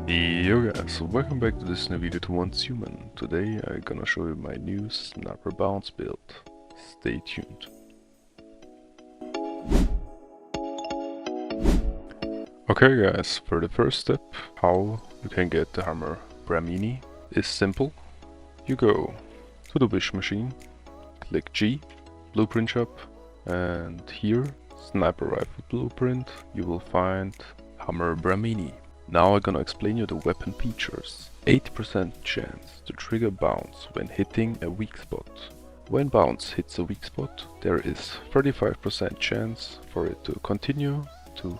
Yo guys, welcome back to this new video to Once Human. Today I'm gonna show you my new sniper bounce build. Stay tuned. Okay guys, for the first step, how you can get the Hamr Bramini is simple. You go to the wish machine, click G, blueprint shop, and here, sniper rifle blueprint, you will find Hamr Bramini. Now I'm gonna explain you the weapon features. 80% chance to trigger bounce when hitting a weak spot. When bounce hits a weak spot, there is 35% chance for it to continue to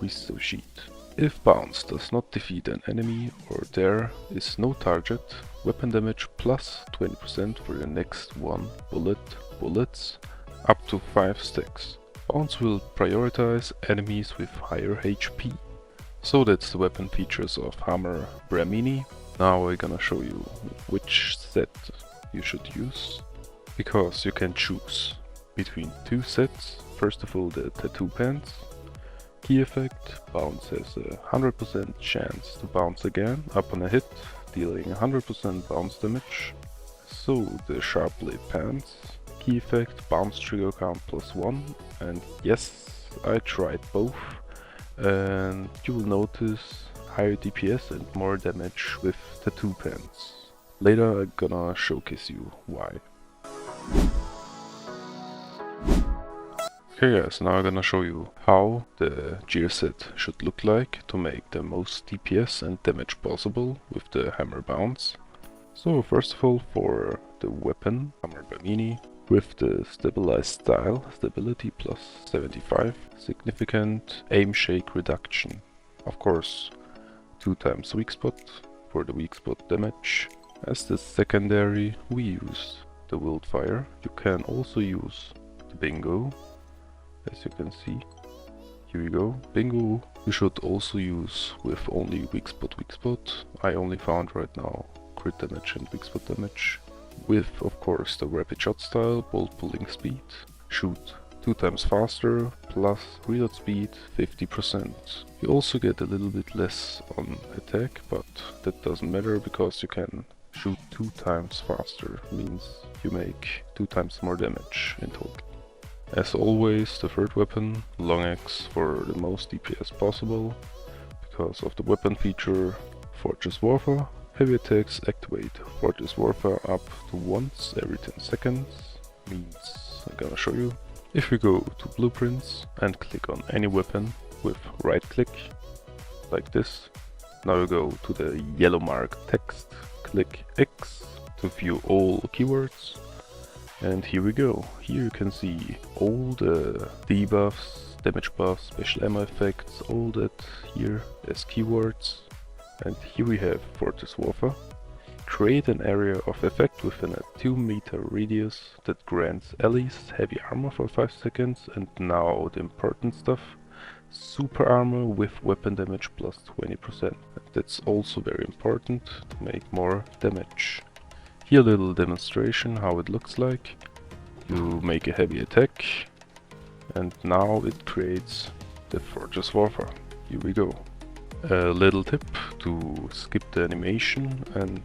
resuscitate. If bounce does not defeat an enemy or there is no target, weapon damage plus 20% for the next one bullets up to 5 stacks. Bounce will prioritize enemies with higher HP. So that's the weapon features of Hamr Bramini. Now we're gonna show you which set you should use, because you can choose between two sets. First of all, the tattoo pants. Key effect, bounce has a 100% chance to bounce again upon a hit, dealing 100% bounce damage. So the sharp blade pants. Key effect, bounce trigger count +1, and yes, I tried both. And you will notice higher DPS and more damage with tattoo pants. Later I'm gonna showcase you why. Okay guys, now I'm gonna show you how the gear set should look like to make the most DPS and damage possible with the Hamr bounce. So first of all, for the weapon, Hamr Bramini, with the stabilized style, stability plus 75, significant aim shake reduction. Of course, 2 times weak spot for the weak spot damage. As the secondary, we use the wildfire. You can also use the bingo, as you can see. Here we go, bingo. You should also use with only weak spot. I only found right now crit damage and weak spot damage. With, of course, the rapid shot style, bolt pulling speed, shoot 2 times faster, plus reload speed 50%. You also get a little bit less on attack, but that doesn't matter because you can shoot 2 times faster, means you make 2 times more damage in total. As always, the third weapon, long axe for the most DPS possible, because of the weapon feature Fortress Warfare. Heavy attacks activate Fortress Warfare up to once every 10 seconds, means I'm gonna show you. If we go to blueprints and click on any weapon with right click, like this, now you go to the yellow mark text, click X to view all keywords, and here we go. Here you can see all the debuffs, damage buffs, special ammo effects, all that here as keywords. And here we have Fortress Warfare. Create an area of effect within a 2-meter radius that grants allies heavy armor for 5 seconds. And now the important stuff, super armor with weapon damage plus 20%. That's also very important to make more damage. Here a little demonstration how it looks like. You make a heavy attack and now it creates the Fortress Warfare. Here we go. A little tip to skip the animation and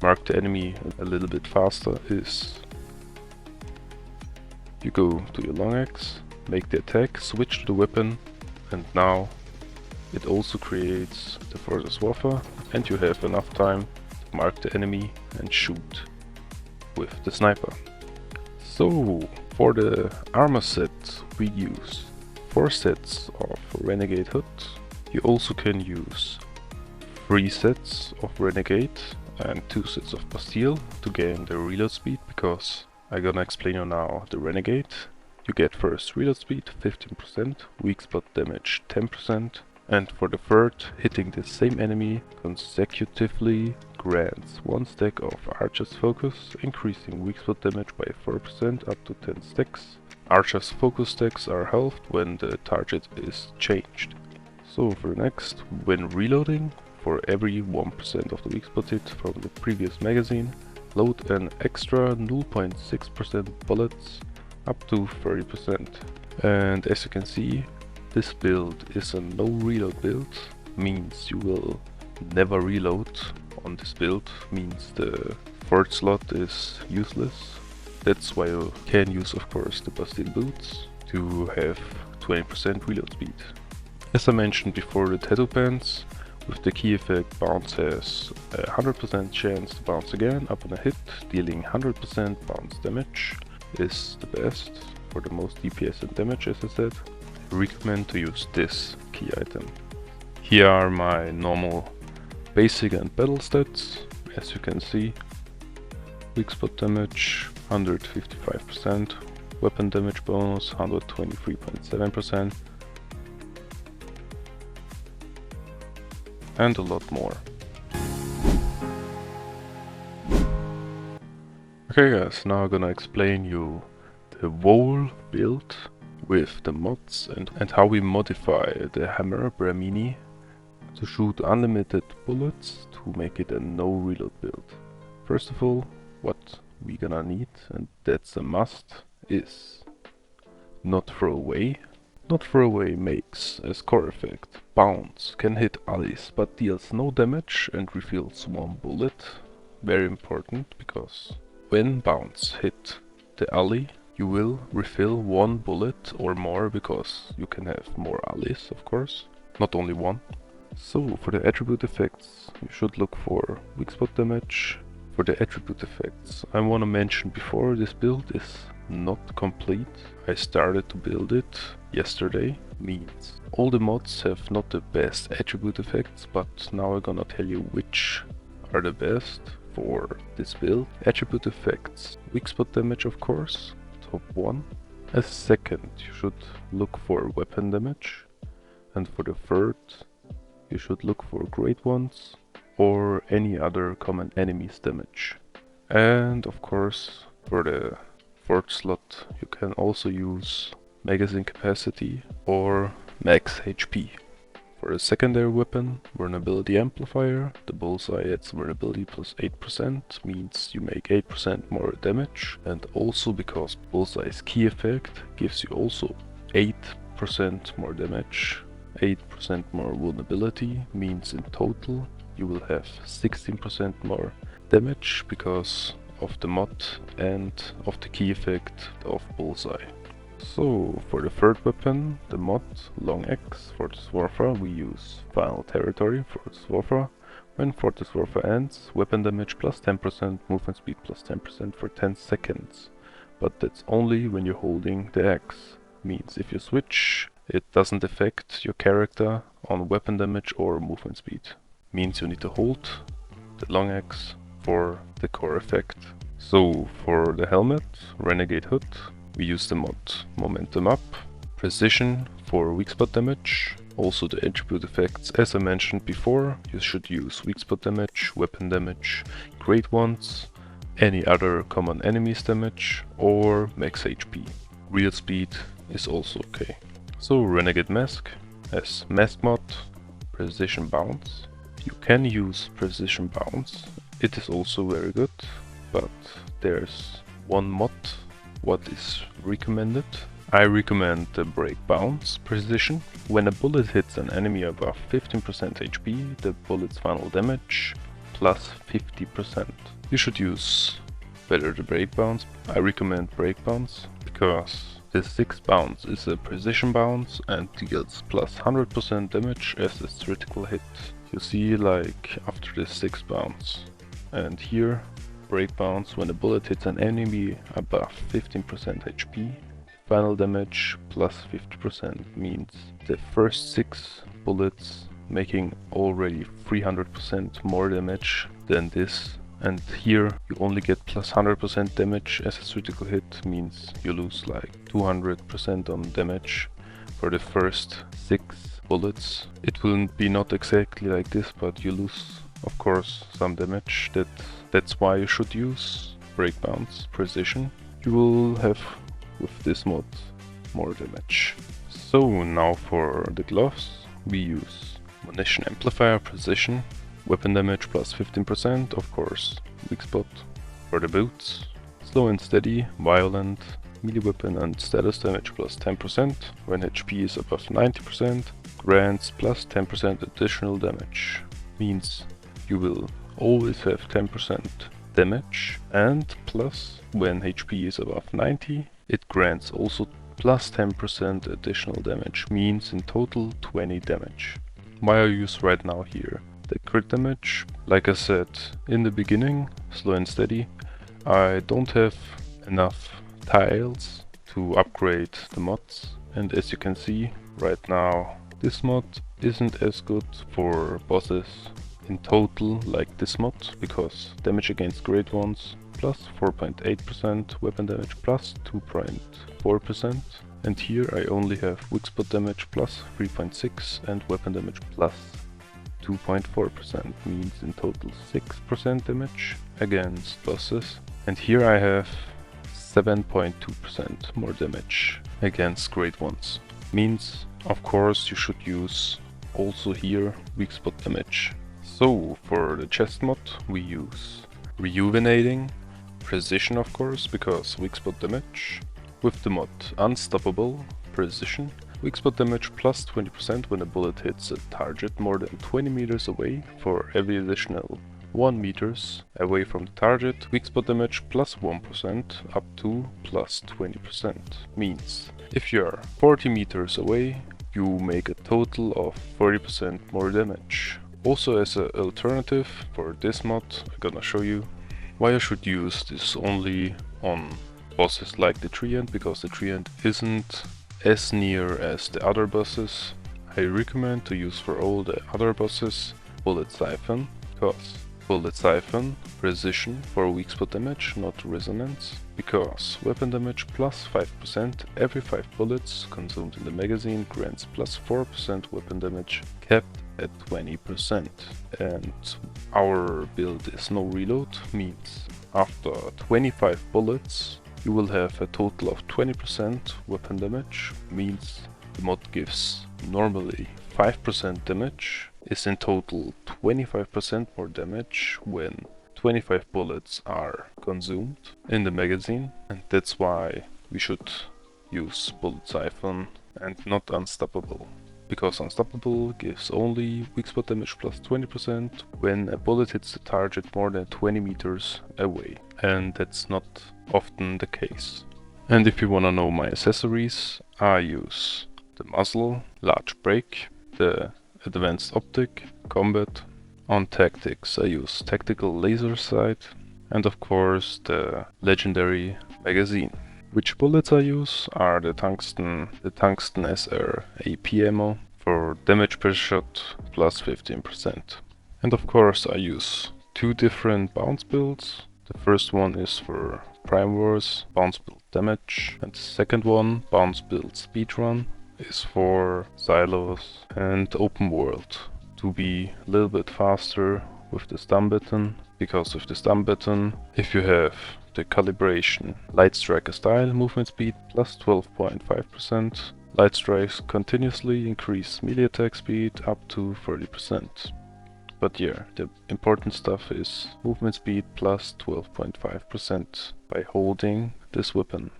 mark the enemy a little bit faster is you go to your long axe, make the attack, switch to the weapon, and now it also creates the Fortress Warfare and you have enough time to mark the enemy and shoot with the sniper. So for the armor set we use 4 sets of Renegade Hood. You also can use 3 sets of Renegade and 2 sets of Bastille to gain the reload speed, because I'm gonna explain you now the Renegade. You get first reload speed 15%, weak spot damage 10%, and for the third, hitting the same enemy consecutively grants 1 stack of Archer's Focus, increasing weak spot damage by 4% up to 10 stacks. Archer's Focus stacks are halved when the target is changed. So for next, when reloading, for every 1% of the weak spot hit from the previous magazine, load an extra 0.6% bullets up to 30%. And as you can see, this build is a no reload build, means you will never reload on this build means the forward slot is useless. That's why you can use, of course, the Bastille boots to have 20% reload speed. As I mentioned before, the tattoo pants with the key effect bounce has a 100% chance to bounce again upon a hit, dealing 100% bounce damage is the best for the most DPS and damage, as I said. I recommend to use this key item. Here are my normal basic and battle stats. As you can see, weak spot damage 155%, weapon damage bonus 123.7%, and a lot more. Okay guys, now I'm gonna explain you the whole build with the mods and how we modify the Hamr Bramini to shoot unlimited bullets to make it a no reload build. First of all, what we gonna need, and that's a must, is not throw away. Not throw away makes a score effect. Bounce can hit allies but deals no damage and refills one bullet. Very important, because when bounce hit the ally, you will refill one bullet or more, because you can have more allies, of course, not only one. So for the attribute effects, you should look for weak spot damage. For the attribute effects, I want to mention before, this build is not complete. I started to build it yesterday, means all the mods have not the best attribute effects, but now I'm gonna tell you which are the best for this build. Attribute effects, weak spot damage, of course, top 1. As second, you should look for weapon damage, and for the third, you should look for great ones or any other common enemies damage. And of course, for the fourth slot, you can also use magazine capacity or max HP. For the secondary weapon, vulnerability amplifier, the bullseye adds vulnerability plus 8%, means you make 8% more damage, and also because bullseye's key effect gives you also 8% more damage, 8% more vulnerability, means in total you will have 16% more damage because of the mod and of the key effect of bullseye. So for the third weapon, the mod Long Axe, Fortress Warfare, we use Final Territory, Fortress Warfare. When Fortress Warfare ends, weapon damage plus 10%, movement speed plus 10% for 10 seconds. But that's only when you're holding the axe. Means if you switch, it doesn't affect your character on weapon damage or movement speed. Means you need to hold the long axe for the core effect. So for the helmet, Renegade Hood, we use the mod Momentum Up, Precision for weak spot damage. Also the attribute effects, as I mentioned before, you should use weak spot damage, weapon damage, great ones, any other common enemies damage, or max HP. Real speed is also okay. So Renegade Mask as Mask mod, Precision Bounce. You can use Precision Bounce, it is also very good, but there's one mod what is recommended. I recommend the Break Bounce Precision. When a bullet hits an enemy above 15% HP, the bullet's final damage plus 50%. You should use better the Break Bounce. I recommend Break Bounce because the 6th bounce is a precision bounce and deals plus 100% damage as a critical hit. You see, like after the 6th bounce. And here, Break Bounce, when a bullet hits an enemy above 15% HP, final damage plus 50% means the first 6 bullets making already 300% more damage than this. And here you only get plus 100% damage as a critical hit, means you lose like 200% on damage for the first 6 bullets. It will be not exactly like this, but you lose of course some damage. That's why you should use Break Bounce Precision. You will have with this mod more damage. So now for the gloves, we use Munition Amplifier Precision, weapon damage plus 15%, of course weak spot. For the boots, slow and steady, violent, melee weapon and status damage plus 10%, when HP is above 90%, grants plus 10% additional damage. means you will always have 10% damage, and plus when HP is above 90 it grants also plus 10% additional damage, means in total 20 damage. Why I use right now here the crit damage, like I said in the beginning, slow and steady, I don't have enough tiles to upgrade the mods, and as you can see right now this mod isn't as good for bosses in total like this mod, because damage against great ones plus 4.8%, weapon damage plus 2.4%, and here I only have weak spot damage plus 3.6 and weapon damage plus 2.4%, means in total 6% damage against bosses. And here I have 7.2% more damage against great ones, means of course you should use also here weak spot damage. So for the chest mod we use rejuvenating, precision of course, because weak spot damage. With the mod unstoppable, precision, weak spot damage plus 20% when a bullet hits a target more than 20 meters away for every additional 1 meters away from the target. Weak spot damage plus 1% up to plus 20%, means if you are 40 meters away you make a total of 40% more damage. Also as an alternative for this mod I'm gonna show you why I should use this only on bosses like the Treant, because the Treant isn't as near as the other bosses. I recommend to use for all the other bosses Bullet Siphon, because Bullet Siphon, precision for weak spot damage, not resonance, because weapon damage plus 5%, every 5 bullets consumed in the magazine grants plus 4% weapon damage, capped at 20%. And our build is no reload, means after 25 bullets you will have a total of 20% weapon damage, means the mod gives normally 5% damage, is in total 25% more damage when 25 bullets are consumed in the magazine, and that's why we should use Bullet Siphon and not Unstoppable. Because Unstoppable gives only weak spot damage plus 20% when a bullet hits the target more than 20 meters away, and that's not often the case. And if you wanna know my accessories, I use the muzzle, large brake, the advanced optic, combat. On tactics I use tactical laser sight, and of course the legendary magazine. Which bullets I use are the tungsten SR AP ammo for damage per shot plus 15%. And of course I use 2 different bounce builds. The first one is for Prime Wars, bounce build damage, and the second one, bounce build speedrun, is for silos and open world, to be a little bit faster with the stun button, because with the stun button, if you have the calibration light striker style movement speed plus 12.5%, light strikes continuously increase melee attack speed up to 30%. But yeah, the important stuff is movement speed plus 12.5% by holding this weapon.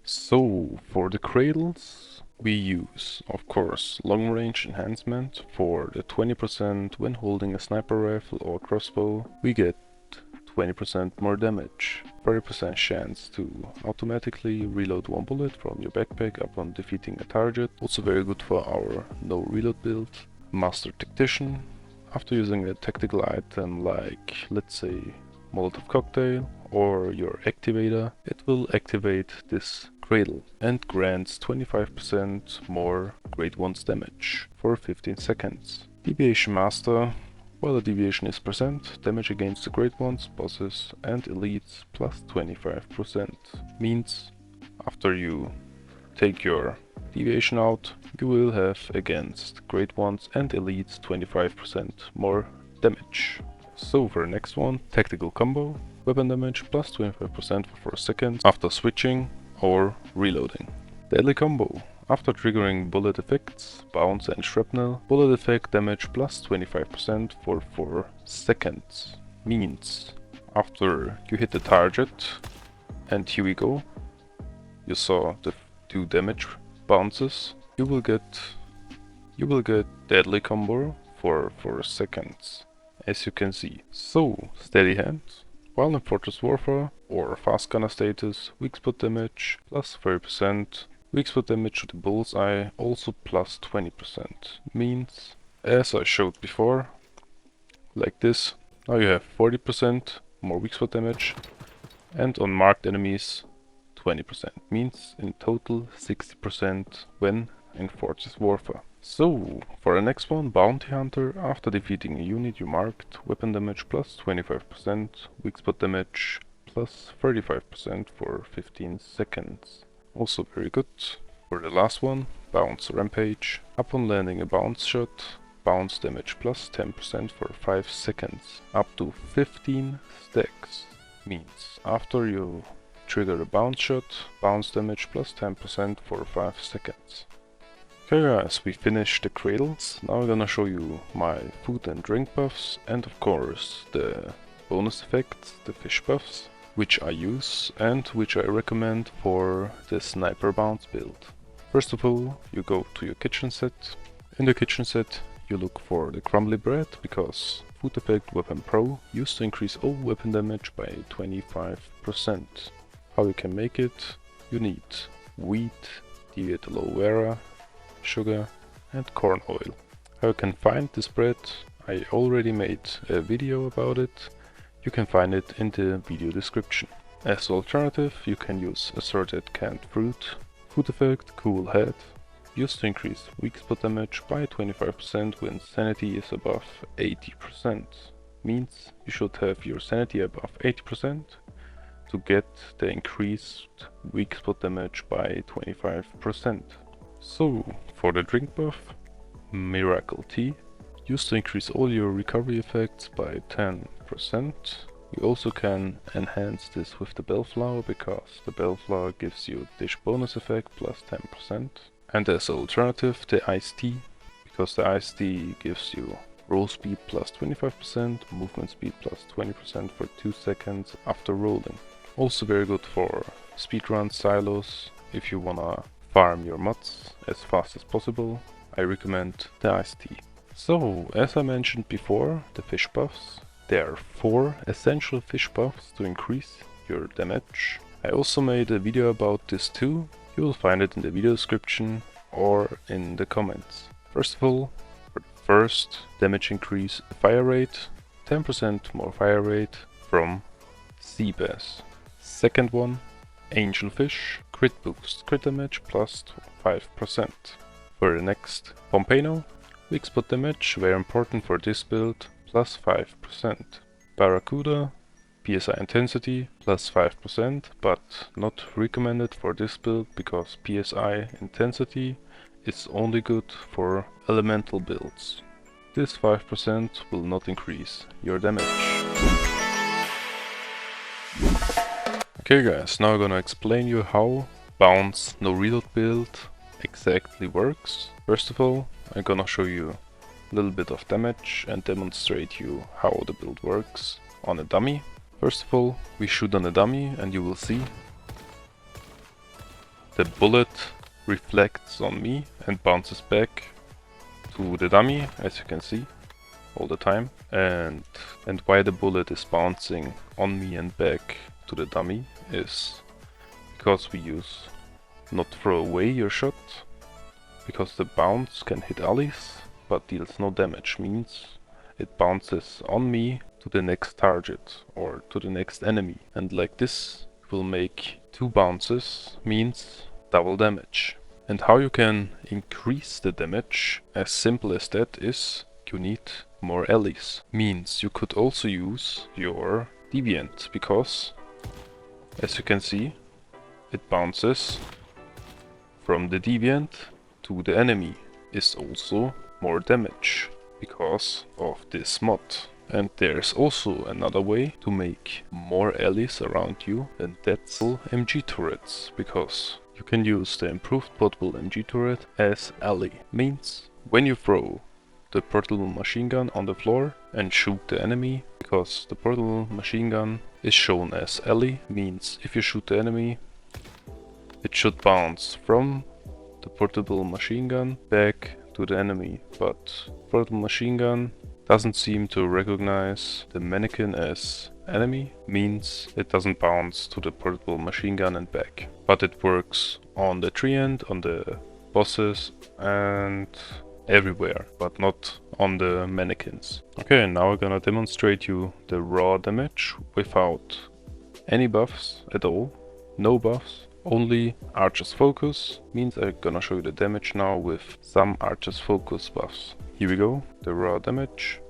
So for the cradles we use of course long range enhancement for the 20% when holding a sniper rifle or crossbow. We get 20% more damage, 30% chance to automatically reload 1 bullet from your backpack upon defeating a target, also very good for our no reload build. Master Tactician, after using a tactical item like let's say Molotov cocktail or your activator, it will activate this cradle and grants 25% more grade 1's damage for 15 seconds. Deviation Master, while the deviation is %, damage against the grade 1's, bosses and elites plus 25%. Means after you take your deviation out, you will have against grade 1's and elites 25% more damage. So for the next one, tactical combo, weapon damage plus 25% for 4 seconds after switching or reloading. Deadly combo, after triggering bullet effects, bounce and shrapnel, bullet effect damage plus 25% for 4 seconds. Means after you hit the target, and here we go, you saw the 2 damage bounces, you you will get deadly combo for 4 seconds, as you can see. So, steady hand, while in Fortress Warfare or fast gunner status, weak spot damage plus 30%, weak spot damage to the bullseye also plus 20%. Means, as I showed before, like this, now you have 40% more weak spot damage, and on marked enemies 20%, means in total 60% when in Fortress Warfare. So, for the next one, Bounty Hunter, after defeating a unit you marked, weapon damage plus 25%, weak spot damage plus 35% for 15 seconds. Also very good. For the last one, Bounce Rampage, upon landing a bounce shot, bounce damage plus 10% for 5 seconds, up to 15 stacks. Means, after you trigger a bounce shot, bounce damage plus 10% for 5 seconds. Okay guys, we finished the cradles. Now I'm gonna show you my food and drink buffs, and of course the bonus effects, the fish buffs, which I use and which I recommend for the sniper bounce build. First of all, you go to your kitchen set. In the kitchen set you look for the crumbly bread, because food effect weapon pro used to increase all weapon damage by 25%. How you can make it? You need wheat, deviant aloe vera, sugar and corn oil. How you can find this bread? I already made a video about it. You can find it in the video description. As alternative, you can use assorted canned fruit. Food effect cool head, used to increase weak spot damage by 25% when sanity is above 80%. Means you should have your sanity above 80% to get the increased weak spot damage by 25%. So, for the drink buff, Miracle Tea, used to increase all your recovery effects by 10%. You also can enhance this with the bellflower, because the bellflower gives you dish bonus effect plus 10%. And as an alternative, the iced tea, because the iced tea gives you roll speed plus 25%, movement speed plus 20% for 2 seconds after rolling. Also very good for speedrun silos. If you wanna farm your mods as fast as possible, I recommend the iced tea. So, as I mentioned before, the fish buffs. There are 4 essential fish buffs to increase your damage. I also made a video about this too. You will find it in the video description or in the comments. First of all, for the first damage increase, fire rate, 10% more fire rate from sea bass. Second one, angelfish, crit boost, crit damage plus 5%. For the next, Pompano, weak spot damage, very important for this build, plus 5%. Barracuda, PSI intensity, plus 5%, but not recommended for this build, because PSI intensity is only good for elemental builds. This 5% will not increase your damage. Okay guys, now I'm gonna explain you how bounce no reload build exactly works. First of all, I'm gonna show you a little bit of damage and demonstrate you how the build works on a dummy. First of all, we shoot on a dummy and you will see the bullet reflects on me and bounces back to the dummy, as you can see, all the time. And why the bullet is bouncing on me and back to the dummy is because we use not throw away your shot, because the bounce can hit allies but deals no damage, means it bounces on me to the next target or to the next enemy, and like this will make 2 bounces, means double damage. And how you can increase the damage, as simple as that, is you need more allies. Means you could also use your Deviant, because as you can see, it bounces from the Deviant to the enemy, is also more damage because of this mod. And there's also another way to make more allies around you, and that's MG turrets, because you can use the improved portable MG turret as ally. Means when you throw the portable machine gun on the floor and shoot the enemy, because the portable machine gun is shown as ally, means if you shoot the enemy, it should bounce from the portable machine gun back to to the enemy, but portable machine gun doesn't seem to recognize the mannequin as enemy, means it doesn't bounce to the portable machine gun and back. But it works on the tree end, on the bosses and everywhere, but not on the mannequins. Okay, now I'm gonna demonstrate you the raw damage without any buffs at all. No buffs, only Archer's Focus, means I'm gonna show you the damage now with some Archer's Focus buffs. Here we go, the raw damage.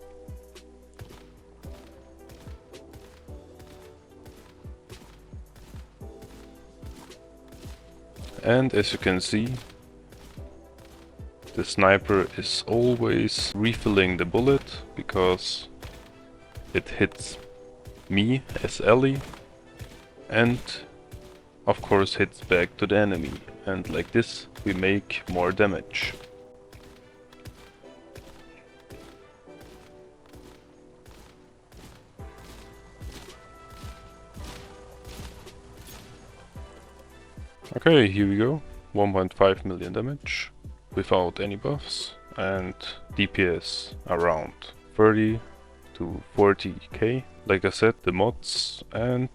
And as you can see, the sniper is always refilling the bullet because it hits me as Ellie and of course hits back to the enemy, and like this we make more damage. Okay, here we go, 1.5 million damage without any buffs and DPS around 30 to 40k. Like I said, the mods and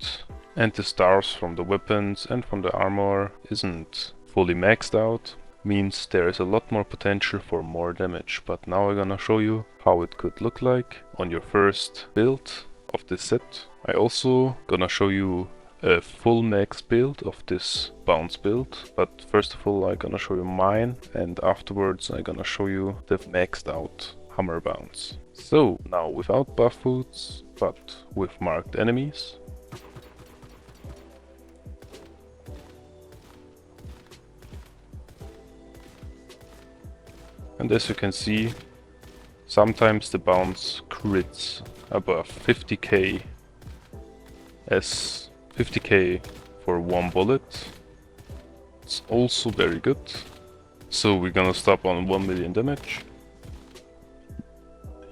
the stars from the weapons and from the armor isn't fully maxed out, means there is a lot more potential for more damage, but now I'm gonna show you how it could look like on your first build of this set. I also gonna show you a full max build of this bounce build, but first of all I'm gonna show you mine, and afterwards I'm gonna show you the maxed out Hamr bounce. So now without buff foods, but with marked enemies. And as you can see, sometimes the bounce crits above 50k as 50k for one bullet. It's also very good. So we're gonna stop on 1 million damage.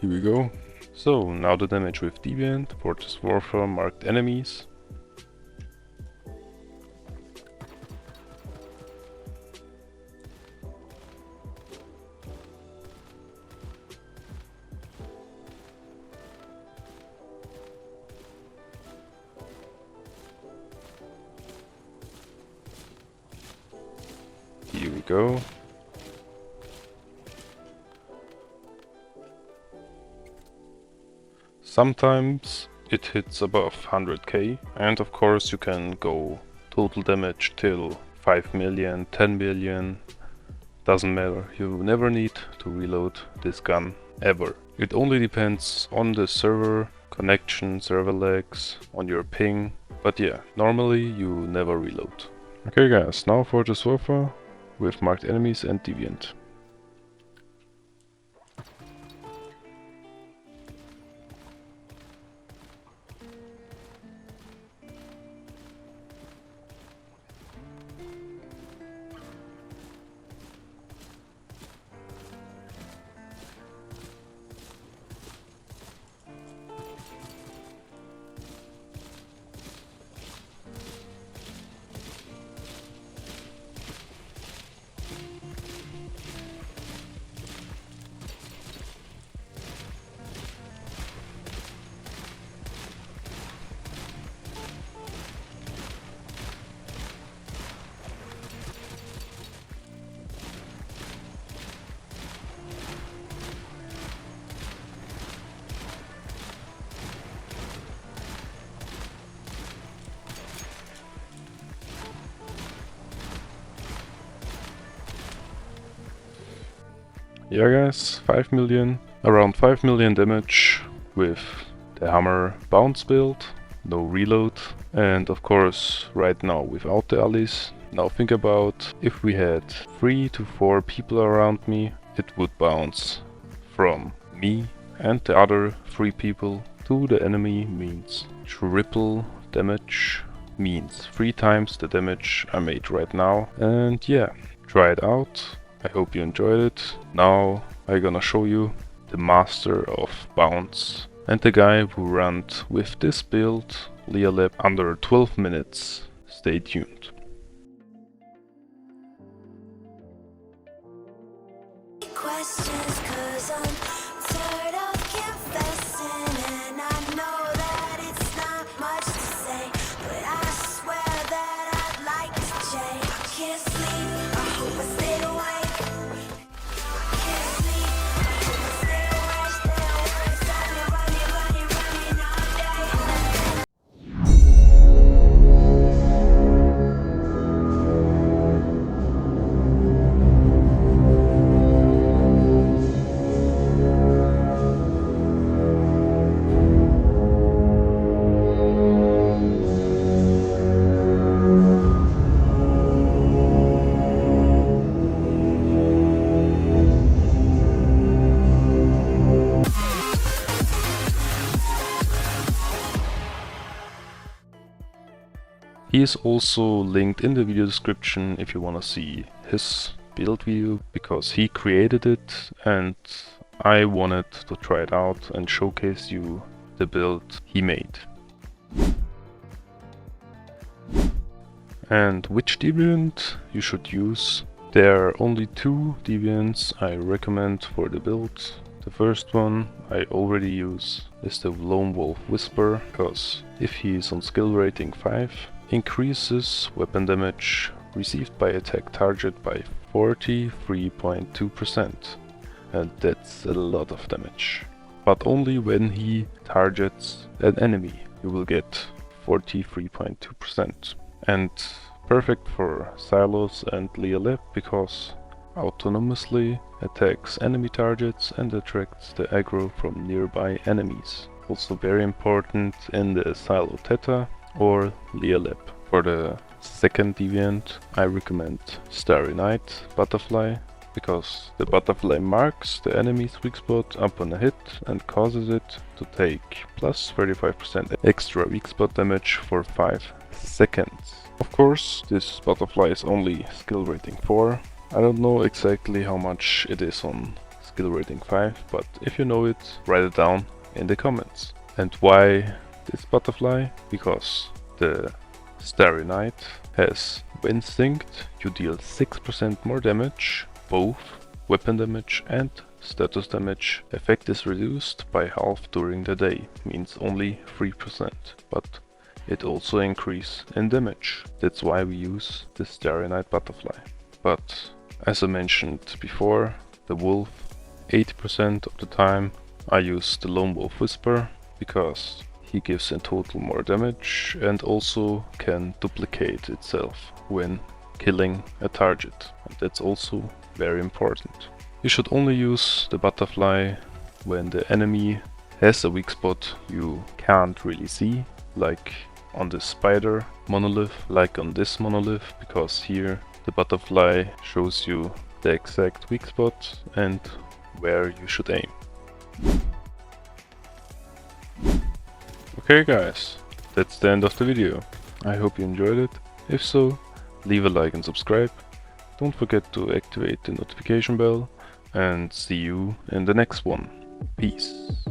Here we go. So now the damage with Deviant, Fortress Warfare, marked enemies. Here we go. Sometimes it hits above 100k, and of course you can go total damage till 5 million, 10 million, doesn't matter, you never need to reload this gun ever. It only depends on the server connection, server lags, on your ping, but yeah, normally you never reload. Okay guys, now for the Warfare with marked enemies and Deviant. Yeah guys, 5 million, around 5 million damage with the Hamr bounce build, no reload, and of course right now without the allies. Now think about if we had 3 to 4 people around me, it would bounce from me and the other 3 people to the enemy, means triple damage, means 3 times the damage I made right now. And yeah, try it out. I hope you enjoyed it. Now I'm gonna show you the master of bounce and the guy who ran with this build Leah Lab under 12 minutes. Stay tuned. Quest He is also linked in the video description if you want to see his build video, because he created it and I wanted to try it out and showcase you the build he made. And which deviant you should use? There are only two deviants I recommend for the build. The first one I already use is the Lone Wolf Whisper, because if he is on skill rating 5, increases weapon damage received by attack target by 43.2%, and that's a lot of damage. But only when he targets an enemy you will get 43.2%. And perfect for Silos and Leolep, because autonomously attacks enemy targets and attracts the aggro from nearby enemies. Also very important in the Silo Theta or Leolep. For the second deviant I recommend Starry Night Butterfly, because the butterfly marks the enemy's weak spot upon a hit and causes it to take plus 35% extra weak spot damage for 5 seconds. Of course, this butterfly is only skill rating 4. I don't know exactly how much it is on skill rating 5, but if you know it, write it down in the comments. And why this butterfly? Because the Starry Night has Instinct. You deal 6% more damage, both weapon damage and status damage. Effect is reduced by half during the day, means only 3%, but it also increases in damage. That's why we use the Starry Night Butterfly. But as I mentioned before, the Wolf, 80% of the time I use the Lone Wolf Whisper, because he gives in total more damage and also can duplicate itself when killing a target. And that's also very important. You should only use the butterfly when the enemy has a weak spot you can't really see, like on the spider monolith, like on this monolith, because here the butterfly shows you the exact weak spot and where you should aim. Okay guys, that's the end of the video. I hope you enjoyed it. If so, leave a like and subscribe. Don't forget to activate the notification bell, and see you in the next one. Peace.